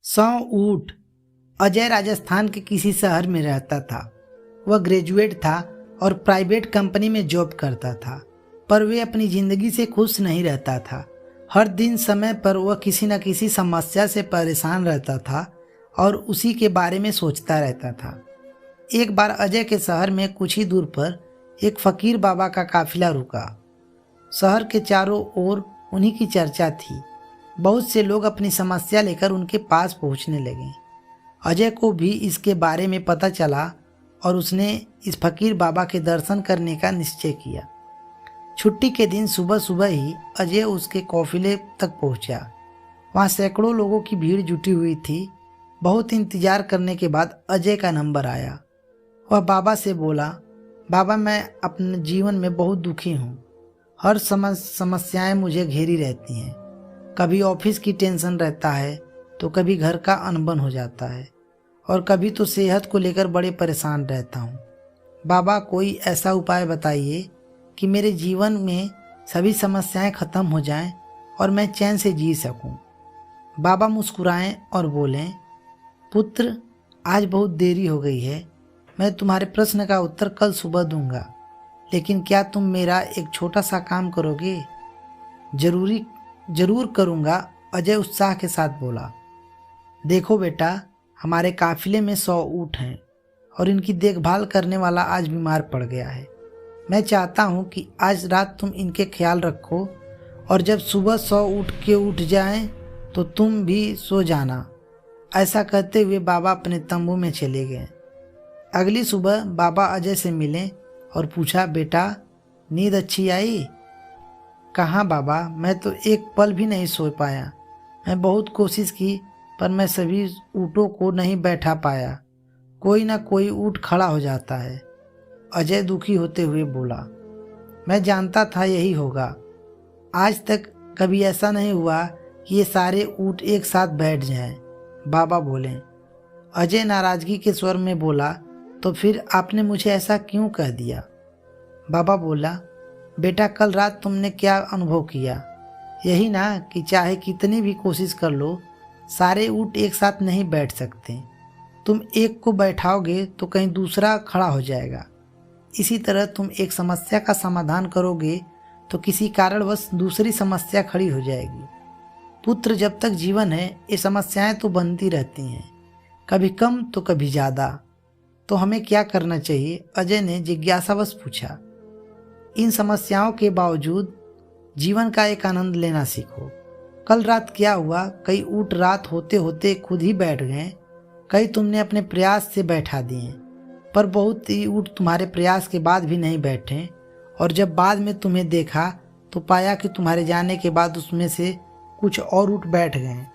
सौ ऊँट। अजय राजस्थान के किसी शहर में रहता था। वह ग्रेजुएट था और प्राइवेट कंपनी में जॉब करता था, पर वह अपनी ज़िंदगी से खुश नहीं रहता था। हर दिन समय पर वह किसी न किसी समस्या से परेशान रहता था और उसी के बारे में सोचता रहता था। एक बार अजय के शहर में कुछ ही दूर पर एक फ़कीर बाबा का काफिला रुका। शहर के चारों ओर उन्हीं की चर्चा थी। बहुत से लोग अपनी समस्या लेकर उनके पास पहुंचने लगे। अजय को भी इसके बारे में पता चला और उसने इस फकीर बाबा के दर्शन करने का निश्चय किया। छुट्टी के दिन सुबह सुबह ही अजय उसके काफिले तक पहुंचा। वहां सैकड़ों लोगों की भीड़ जुटी हुई थी। बहुत इंतजार करने के बाद अजय का नंबर आया। वह बाबा से बोला, बाबा मैं अपने जीवन में बहुत दुखी हूँ। हर समस्याएं मुझे घेरी रहती हैं। कभी ऑफिस की टेंशन रहता है तो कभी घर का अनबन हो जाता है और कभी तो सेहत को लेकर बड़े परेशान रहता हूँ। बाबा कोई ऐसा उपाय बताइए कि मेरे जीवन में सभी समस्याएं खत्म हो जाएं और मैं चैन से जी सकूं। बाबा मुस्कुराएं और बोलें, पुत्र आज बहुत देरी हो गई है। मैं तुम्हारे प्रश्न का उत्तर कल सुबह दूंगा, लेकिन क्या तुम मेरा एक छोटा सा काम करोगे? जरूर करूँगा, अजय उत्साह के साथ बोला। देखो बेटा, हमारे काफिले में 100 ऊँट हैं और इनकी देखभाल करने वाला आज बीमार पड़ गया है। मैं चाहता हूँ कि आज रात तुम इनके ख्याल रखो और जब सुबह 100 ऊँट के उठ जाएं तो तुम भी सो जाना। ऐसा कहते हुए बाबा अपने तंबू में चले गए। अगली सुबह बाबा अजय से मिले और पूछा, बेटा नींद अच्छी आई? कहाँ बाबा, मैं तो एक पल भी नहीं सो पाया। मैं बहुत कोशिश की पर मैं सभी ऊँटों को नहीं बैठा पाया। कोई ना कोई ऊँट खड़ा हो जाता है। अजय दुखी होते हुए बोला, मैं जानता था यही होगा। आज तक कभी ऐसा नहीं हुआ कि ये सारे ऊँट एक साथ बैठ जाएं। बाबा बोले। अजय नाराज़गी के स्वर में बोला, तो फिर आपने मुझे ऐसा क्यों कह दिया? बाबा बोला, बेटा कल रात तुमने क्या अनुभव किया? यही ना कि चाहे कितनी भी कोशिश कर लो, सारे ऊँट एक साथ नहीं बैठ सकते। तुम एक को बैठाओगे तो कहीं दूसरा खड़ा हो जाएगा। इसी तरह तुम एक समस्या का समाधान करोगे तो किसी कारणवश दूसरी समस्या खड़ी हो जाएगी। पुत्र, जब तक जीवन है ये समस्याएं तो बनती रहती हैं, कभी कम तो कभी ज़्यादा। तो हमें क्या करना चाहिए? अजय ने जिज्ञासावश पूछा। इन समस्याओं के बावजूद जीवन का एक आनंद लेना सीखो। कल रात क्या हुआ? कई ऊँट रात होते होते खुद ही बैठ गए, कई तुमने अपने प्रयास से बैठा दिए, पर बहुत ही ऊँट तुम्हारे प्रयास के बाद भी नहीं बैठे और जब बाद में तुम्हें देखा तो पाया कि तुम्हारे जाने के बाद उसमें से कुछ और ऊँट बैठ गए।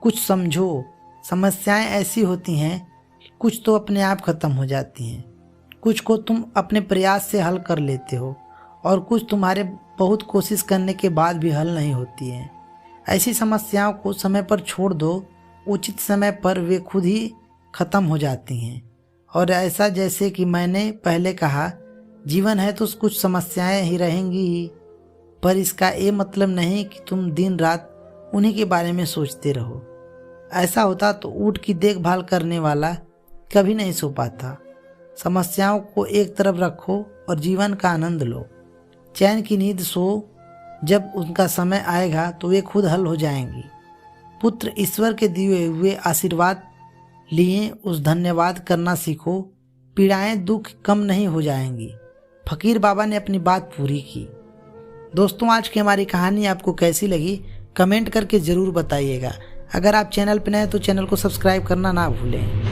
कुछ समझो, समस्याएं ऐसी होती हैं कि कुछ तो अपने आप खत्म हो जाती हैं, कुछ को तुम अपने प्रयास से हल कर लेते हो और कुछ तुम्हारे बहुत कोशिश करने के बाद भी हल नहीं होती हैं। ऐसी समस्याओं को समय पर छोड़ दो, उचित समय पर वे खुद ही खत्म हो जाती हैं। और ऐसा जैसे कि मैंने पहले कहा, जीवन है तो कुछ समस्याएं ही रहेंगी ही, पर इसका ये मतलब नहीं कि तुम दिन रात उन्हीं के बारे में सोचते रहो। ऐसा होता तो ऊँट की देखभाल करने वाला कभी नहीं सो पाता। समस्याओं को एक तरफ रखो और जीवन का आनंद लो। चैन की नींद सो, जब उनका समय आएगा तो वे खुद हल हो जाएंगी। पुत्र, ईश्वर के दिए हुए आशीर्वाद लिए उस धन्यवाद करना सीखो। पीड़ाएं दुख कम नहीं हो जाएंगी। फकीर बाबा ने अपनी बात पूरी की। दोस्तों, आज की हमारी कहानी आपको कैसी लगी कमेंट करके ज़रूर बताइएगा। अगर आप चैनल पर नए हैं तो चैनल को सब्सक्राइब करना ना भूलें।